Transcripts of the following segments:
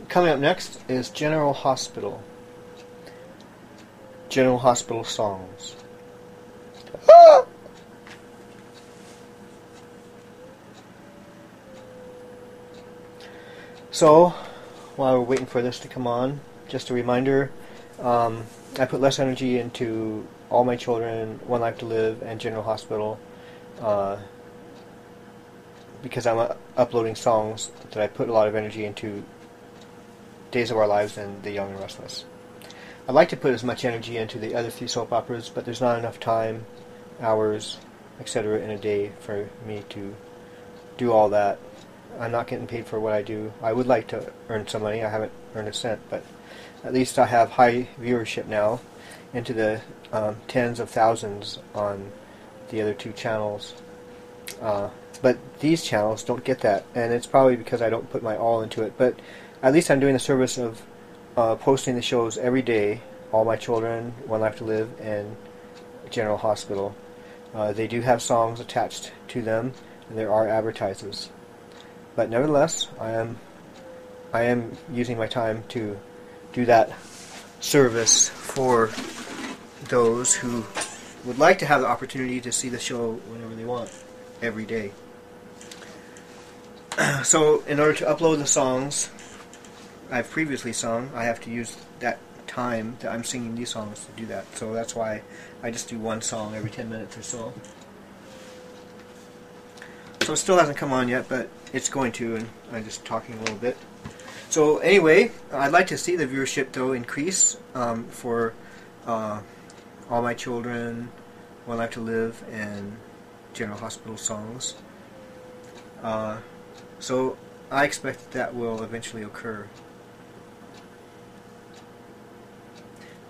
Coming up next is General Hospital. General Hospital songs. Ah! So, while we're waiting for this to come on, just a reminder, I put less energy into All My Children, One Life to Live, and General Hospital because I'm uploading songs that I put a lot of energy into Days of Our Lives and The Young and Restless. I'd like to put as much energy into the other 3 soap operas, but there's not enough time, hours, etc. in a day for me to do all that. I'm not getting paid for what I do. I would like to earn some money. I haven't earned a cent, but at least I have high viewership now, into the tens of thousands on the other 2 channels. But these channels don't get that, and it's probably because I don't put my all into it. But at least I'm doing the service of posting the shows every day. All My Children, One Life to Live, and General Hospital. They do have songs attached to them, and there are advertisements. But nevertheless, I am using my time to do that service for those who would like to have the opportunity to see the show whenever they want, every day. So, in order to upload the songs I've previously sung, I have to use that time that I'm singing these songs to do that. So that's why I just do one song every 10 minutes or so. So it still hasn't come on yet, but it's going to, and I'm just talking a little bit. So anyway, I'd like to see the viewership though increase for All My Children, One Life to Live, and General Hospital songs. So I expect that will eventually occur.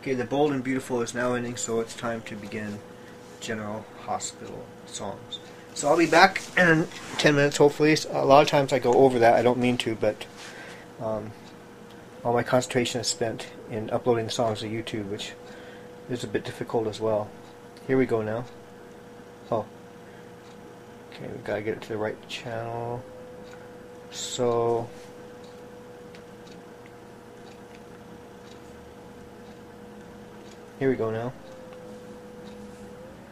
Okay, the Bold and Beautiful is now ending, so it's time to begin General Hospital songs. So I'll be back in 10 minutes, hopefully. A lot of times I go over that. I don't mean to, but all my concentration is spent in uploading the songs to YouTube, which is a bit difficult as well. Here we go now. Oh. Okay, we've got to get it to the right channel. So... here we go now.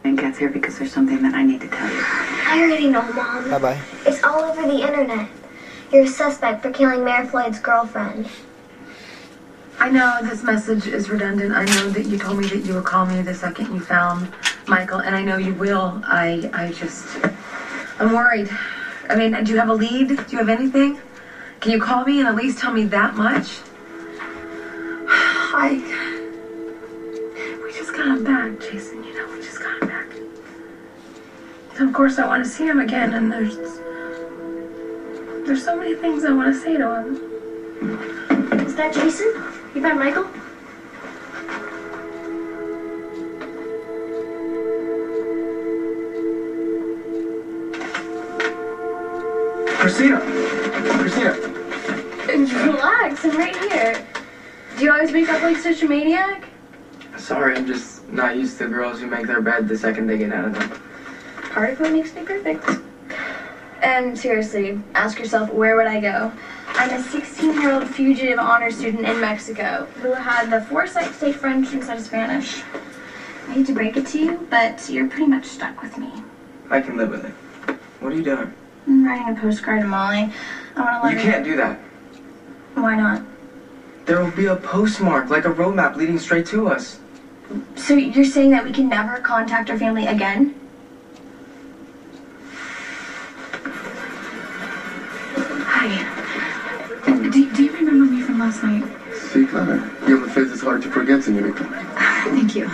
And gets here because there's something that I need to tell you. I already know, Mom. Bye-bye. It's all over the internet. You're a suspect for killing Mayor Floyd's girlfriend. I know this message is redundant. I know that you told me that you would call me the second you found Michael, and I know you will. I'm worried. I mean, do you have a lead? Do you have anything? Can you call me and at least tell me that much? We just got him back, Jason. You know, we just got him back. And of course, I want to see him again, and there's so many things I want to say to him. Is that Jason? You found Michael? Christina! Relax, I'm right here. Do you always wake up like such a maniac? Sorry, I'm just not used to girls who make their bed the second they get out of them. Part of what makes me perfect. And seriously, ask yourself, where would I go? I'm a 16-year-old fugitive honor student in Mexico who had the foresight to take French instead of Spanish. I hate to break it to you, but you're pretty much stuck with me. I can live with it. What are you doing? I'm writing a postcard to Molly. I want to let You her... can't do that. Why not? There will be a postmark, like a road map leading straight to us. So you're saying that we can never contact our family again? Hi. Do you remember me from last night? Sí, claro. You have a face that's hard to forget, señorita. Thank you.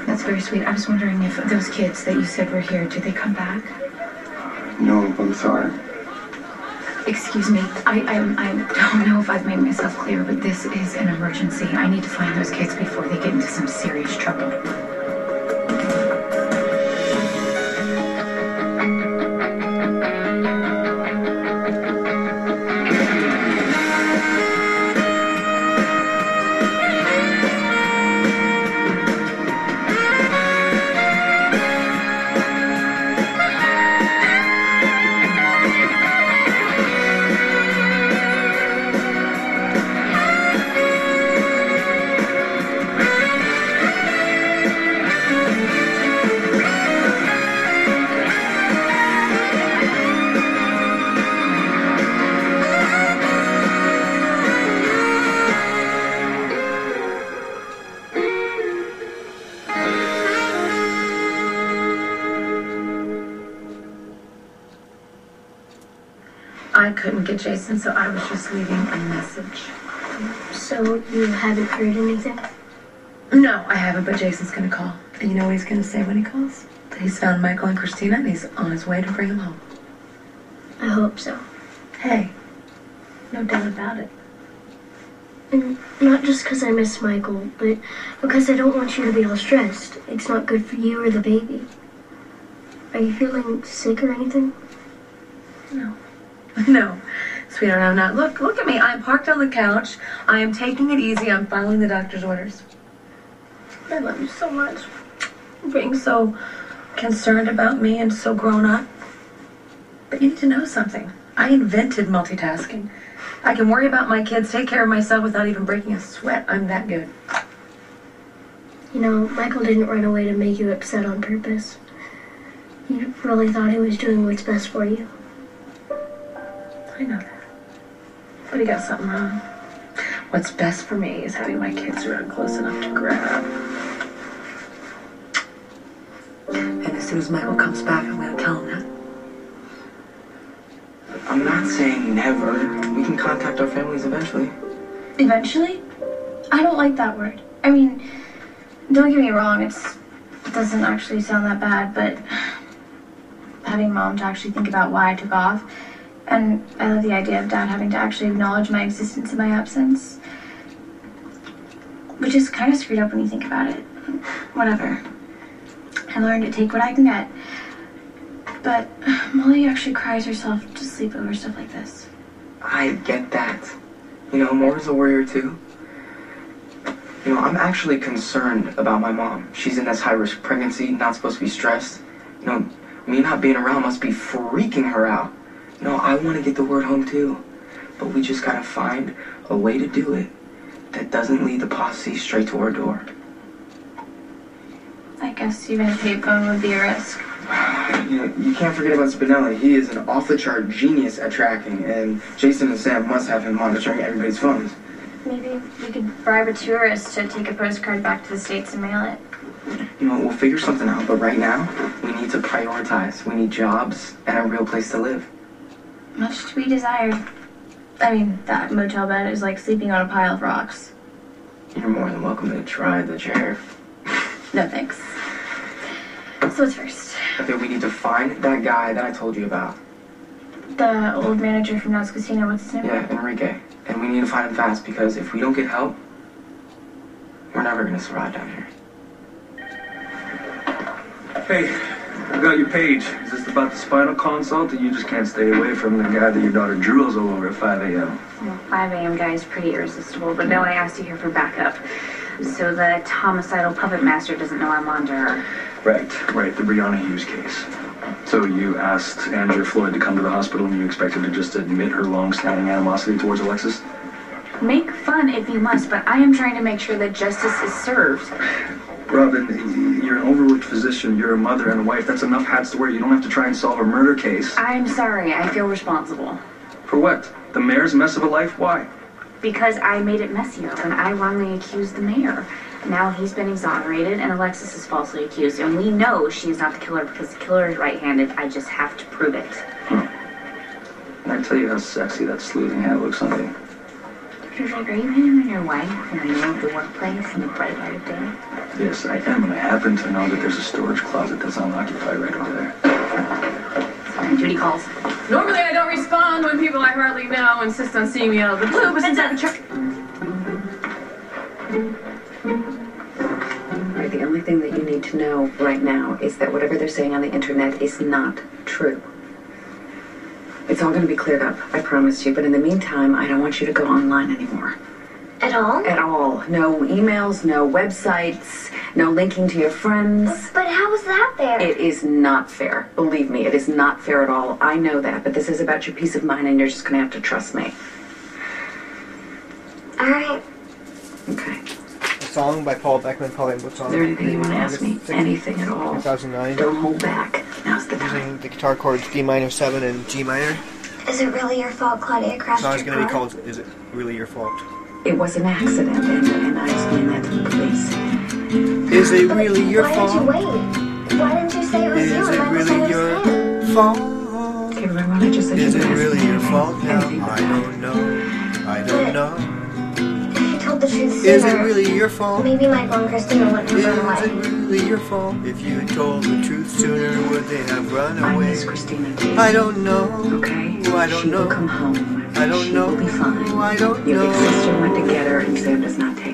That's very sweet. I was wondering if those kids that you said were here, did they come back? No, I'm sorry. Excuse me. I don't know if I've made myself clear, but this is an emergency. I need to find those kids before they get into some serious trouble. I couldn't get Jason, so I was just leaving a message. So you haven't heard anything? No, I haven't, but Jason's gonna call. And you know what he's gonna say when he calls? That he's found Michael and Christina and he's on his way to bring them home. I hope so. Hey, no doubt about it. And not just because I miss Michael, but because I don't want you to be all stressed. It's not good for you or the baby. Are you feeling sick or anything? No. No. Sweetheart, I'm not. Look at me. I'm parked on the couch. I am taking it easy. I'm following the doctor's orders. I love you so much. Being so concerned about me and so grown up. But you need to know something. I invented multitasking. I can worry about my kids, take care of myself without even breaking a sweat. I'm that good. You know, Michael didn't run away to make you upset on purpose. He really thought he was doing what's best for you. I know that. But he got something wrong. What's best for me is having my kids around close enough to grab. And as soon as Michael comes back, I'm going to tell him that. I'm not saying never. We can contact our families eventually. Eventually? I don't like that word. I mean, don't get me wrong, it doesn't actually sound that bad, but having Mom to actually think about why I took off, and I love the idea of Dad having to actually acknowledge my existence in my absence, which is kind of screwed up when you think about it. Whatever. I learned to take what I can get. But Molly actually cries herself to sleep over stuff like this. I get that. You know, Maura's a warrior too. You know, I'm actually concerned about my mom. She's in this high-risk pregnancy, not supposed to be stressed. You know, me not being around must be freaking her out. You know, I want to get the word home too. But we just gotta find a way to do it that doesn't lead the posse straight to our door. I guess even a payphone would be a risk. You know, you can't forget about Spinelli. He is an off-the-chart genius at tracking, and Jason and Sam must have him monitoring everybody's phones. Maybe we could bribe a tourist to take a postcard back to the States and mail it. You know, we'll figure something out, but right now, we need to prioritize. We need jobs and a real place to live. Much to be desired. I mean, that motel bed is like sleeping on a pile of rocks. You're more than welcome to try the chair. No thanks. So what's first? Okay, we need to find that guy that I told you about. The old manager from Knott's Casino, what's his name? Yeah, Enrique. And we need to find him fast, because if we don't get help, we're never gonna survive down here. Hey, I got your page. Is this about the spinal consult, or you just can't stay away from the guy that your daughter drools all over at 5 a.m.? Well, 5 a.m. guy is pretty irresistible, but no, I asked you here for backup. So that homicidal puppet master doesn't know I'm onto her. Right, the Brianna Hughes case. So you asked Andrea Floyd to come to the hospital and you expected to just admit her long-standing animosity towards Alexis? Make fun if you must, but I am trying to make sure that justice is served. Robin, you're an overworked physician, you're a mother and a wife. That's enough hats to wear. You don't have to try and solve a murder case. I'm sorry, I feel responsible. For what? The mayor's mess of a life? Why? Because I made it messier when I wrongly accused the mayor. Now he's been exonerated and Alexis is falsely accused, and we know she is not the killer because the killer is right-handed. I just have to prove it. And I tell you how sexy that sleuthing hat looks on you. Doctor's like, are you him and your wife in the middle of the workplace in the bright light of day? Yes, I am, and I happen to know that there's a storage closet that's unoccupied right over there. Sorry, Judy calls. Normally I don't respond when people I hardly know insist on seeing me out of the blue, but since I have a check... Right, the only thing that you need to know right now is that whatever they're saying on the internet is not true. It's all going to be cleared up, I promise you, but in the meantime, I don't want you to go online anymore. At all? At all. No emails, no websites, no linking to your friends. But how is that fair? It is not fair. Believe me, it is not fair at all. I know that, but this is about your peace of mind, and you're just going to have to trust me. All right. Okay. A song by Paul Beckman, Pauline Book song. Is there anything you want to ask me? Anything at all? 2009. Don't hold back. Now's the time. Using the guitar chords D minor 7 and G minor. Is it really your fault Claudia The crashed song's your going to car? be called Is It Really Your Fault? It was an accident, and I explained that to the police. Is it really your Why fault? didn't you wait? Why didn't you say it was you Is and it Michael really said it was your him? fault? Okay, remember what I just said? Is You it can ask really me your fault now? anything but I that. don't know. I don't know. If you told the truth sooner, Is it really your fault? maybe Michael and Christina wouldn't have run Is it away. really your fault? If you had told the truth sooner, would they have run I away? miss Christina too. I don't know. Okay? I don't She know. will come home. I don't She know. will be fine. I don't Your know. big sister went to get her, and Sam does not take